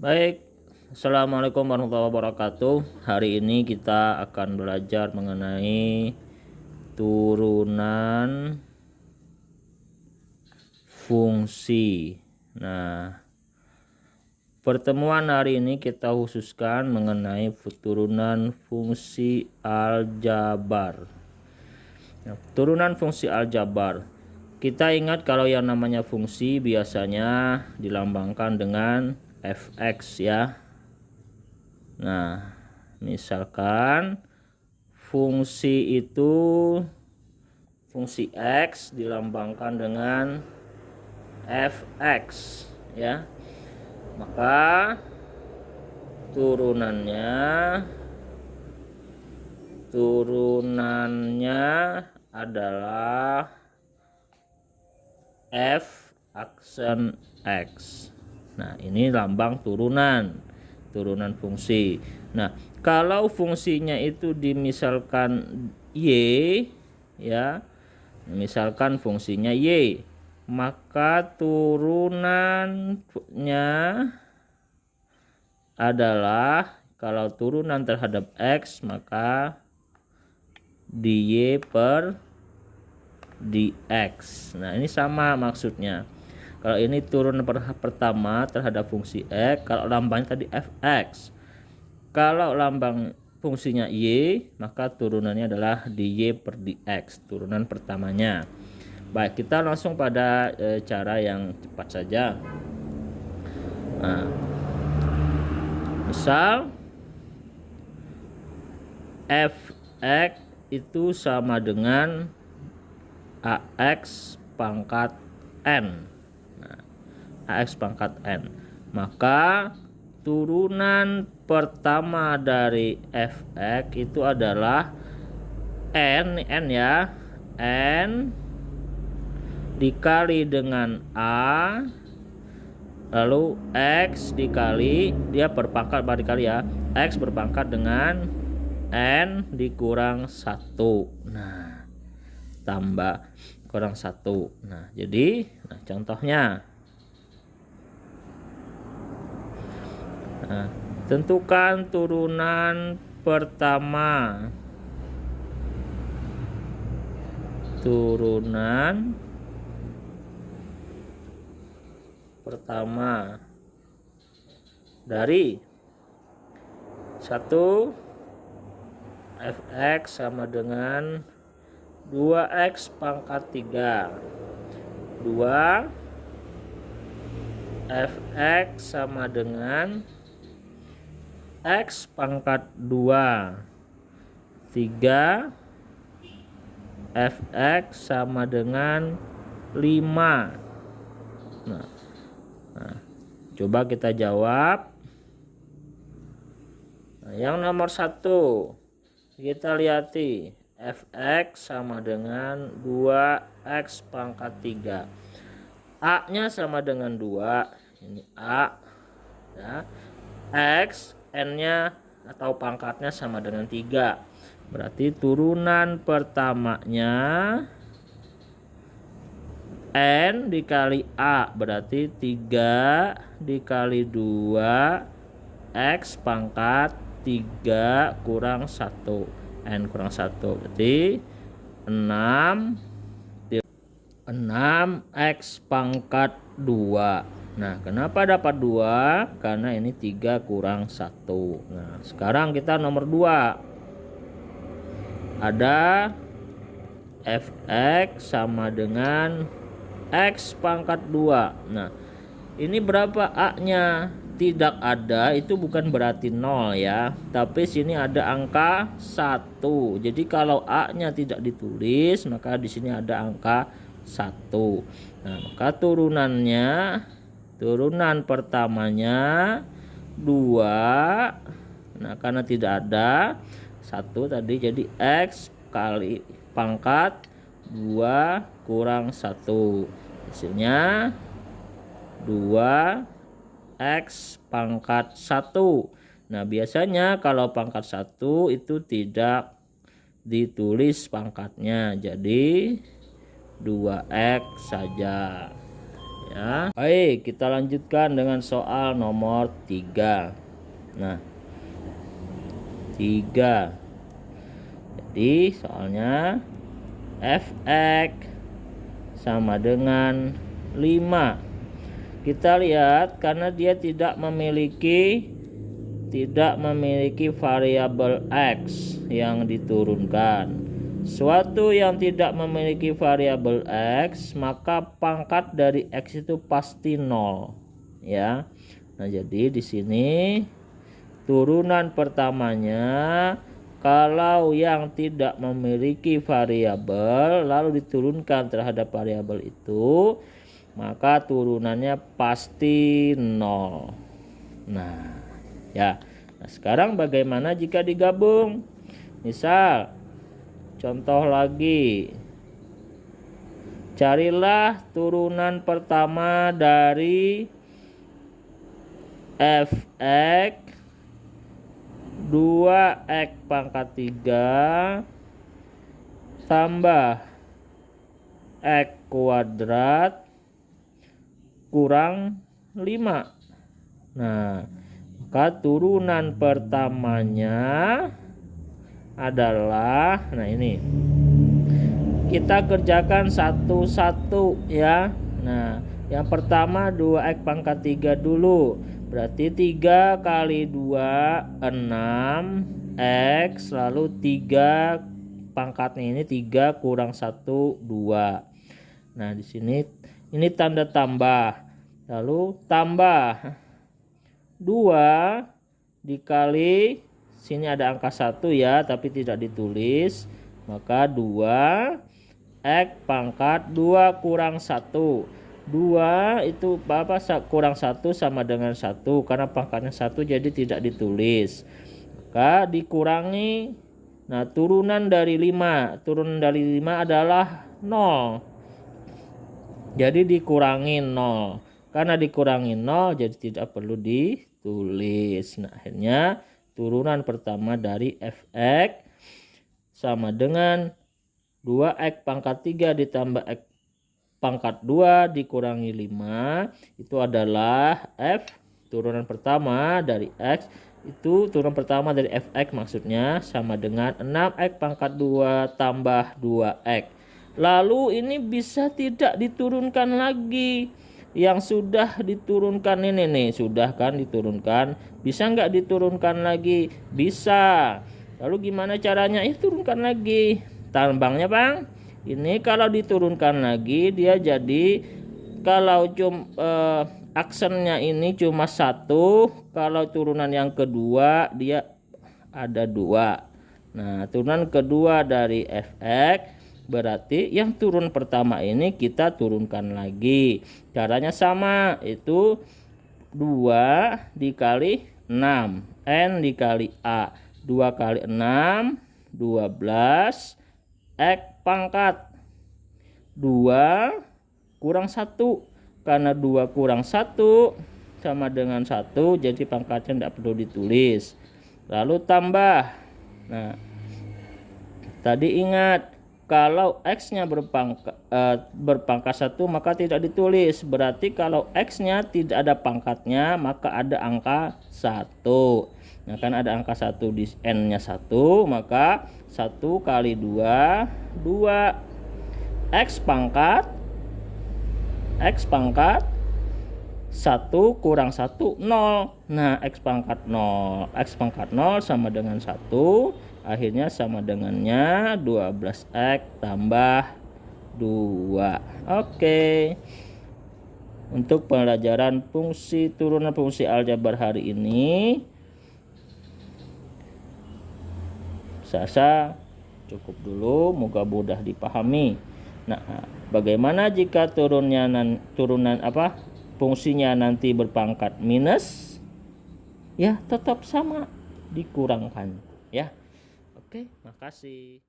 Baik, Assalamualaikum warahmatullahi wabarakatuh. Hari ini kita akan belajar mengenai turunan fungsi. Nah, pertemuan hari ini kita khususkan mengenai turunan fungsi aljabar. Nah, turunan fungsi aljabar. Kita ingat kalau yang namanya fungsi biasanya dilambangkan dengan fx ya. Nah, misalkan fungsi x dilambangkan dengan fx ya. Maka turunannya adalah f aksen x. Nah, ini lambang turunan fungsi. Nah, kalau fungsinya itu dimisalkan y ya, misalkan fungsinya y, maka turunannya adalah, kalau turunan terhadap x maka dy per dx. Nah, ini sama maksudnya. Kalau ini turun pertama terhadap fungsi x, kalau lambangnya tadi fx. Kalau lambang fungsinya y, maka turunannya adalah dy per dx, turunan pertamanya. Baik, kita langsung pada cara yang cepat saja. Nah, misal fx itu sama dengan ax pangkat n. Ax pangkat n, maka turunan pertama dari fx itu adalah n ya, n dikali dengan a, lalu x dikali, dia berpangkat dikali ya, x berpangkat dengan n dikurang 1. Nah, tambah kurang 1. Nah, jadi contohnya, tentukan turunan pertama. Dari 1 fx sama dengan 2x pangkat 3. 2 fx sama dengan x pangkat 2. 3 fx sama dengan 5. Nah, coba kita jawab. Nah, yang nomor 1 kita lihati, fx sama dengan 2x pangkat 3. A nya sama dengan 2, ini a ya. X, n nya atau pangkatnya sama dengan 3. Berarti turunan pertamanya n dikali a, berarti 3 dikali 2 x pangkat 3 kurang 1, n kurang 1, berarti 6x pangkat 2. Nah, kenapa dapat 2? Karena ini 3 kurang 1. Nah, sekarang kita nomor 2. Ada fx sama dengan x pangkat 2. Nah, ini berapa a-nya? Tidak ada, itu bukan berarti 0 ya. Tapi sini ada angka 1. Jadi kalau a-nya tidak ditulis, maka di sini ada angka 1. Nah, maka turunan pertamanya 2. Nah, karena tidak ada 1 tadi, jadi x kali pangkat 2 kurang 1. Hasilnya 2x pangkat 1. Nah, biasanya kalau pangkat 1 itu tidak ditulis pangkatnya, jadi 2x saja. Ya. Baik, kita lanjutkan dengan soal nomor 3. Nah, 3. Jadi soalnya fx sama dengan 5. Kita lihat karena dia tidak memiliki variabel x yang diturunkan. Suatu yang tidak memiliki variabel x, maka pangkat dari x itu pasti 0, ya. Nah, jadi di sini turunan pertamanya kalau yang tidak memiliki variabel lalu diturunkan terhadap variabel itu, maka turunannya pasti 0. Nah, ya. Nah, sekarang bagaimana jika digabung? Misal contoh lagi, carilah turunan pertama dari fx 2x pangkat 3 tambah x kuadrat kurang 5. Nah, maka turunan pertamanya adalah, nah ini kita kerjakan satu-satu ya. Nah, yang pertama 2x pangkat 3 dulu, berarti 3 kali 2 6x, lalu 3 pangkatnya ini 3 kurang 1 2. Nah, di sini ini tanda tambah, lalu tambah 2 dikali, sini ada angka 1 ya, tapi tidak ditulis, maka 2 x pangkat 2 kurang 1. 2 itu kurang 1 sama dengan 1, karena pangkatnya 1 jadi tidak ditulis, maka dikurangi. Nah, turunan dari 5 adalah 0, jadi dikurangi 0. Karena dikurangi 0 jadi tidak perlu ditulis. Nah, akhirnya turunan pertama dari fx sama dengan 2x pangkat 3 ditambah x pangkat 2 dikurangi 5. Itu adalah f turunan pertama dari x. Itu turunan pertama dari fx maksudnya sama dengan 6x pangkat 2 tambah 2x. Lalu ini bisa tidak diturunkan lagi. Yang sudah diturunkan ini nih, sudah kan diturunkan, bisa nggak diturunkan lagi? Bisa. Lalu gimana caranya? Turunkan lagi tambangnya, Bang. Ini kalau diturunkan lagi dia jadi, kalau aksennya ini cuma 1, kalau turunan yang kedua dia ada 2. Nah, turunan kedua dari fx berarti yang turun pertama ini kita turunkan lagi. Caranya sama, itu 2 dikali 6, n dikali a. 2 kali 6 12, x pangkat 2 kurang 1, karena 2 kurang 1 sama dengan 1, jadi pangkatnya tidak perlu ditulis. Lalu tambah. Nah, tadi ingat kalau x-nya berpangkat 1 maka tidak ditulis. Berarti kalau x-nya tidak ada pangkatnya maka ada angka 1. Nah, kan ada angka 1 di n-nya 1, maka 1 kali 2 2. X pangkat 1 kurang 1 0. Nah, x pangkat 0 sama dengan 1, akhirnya sama dengannya 12x tambah 2. Oke. Untuk pelajaran turunan fungsi aljabar hari ini saya cukup dulu, moga mudah dipahami. Nah, bagaimana jika fungsinya nanti berpangkat minus? Ya, tetap sama, dikurangkan ya. Oke, makasih.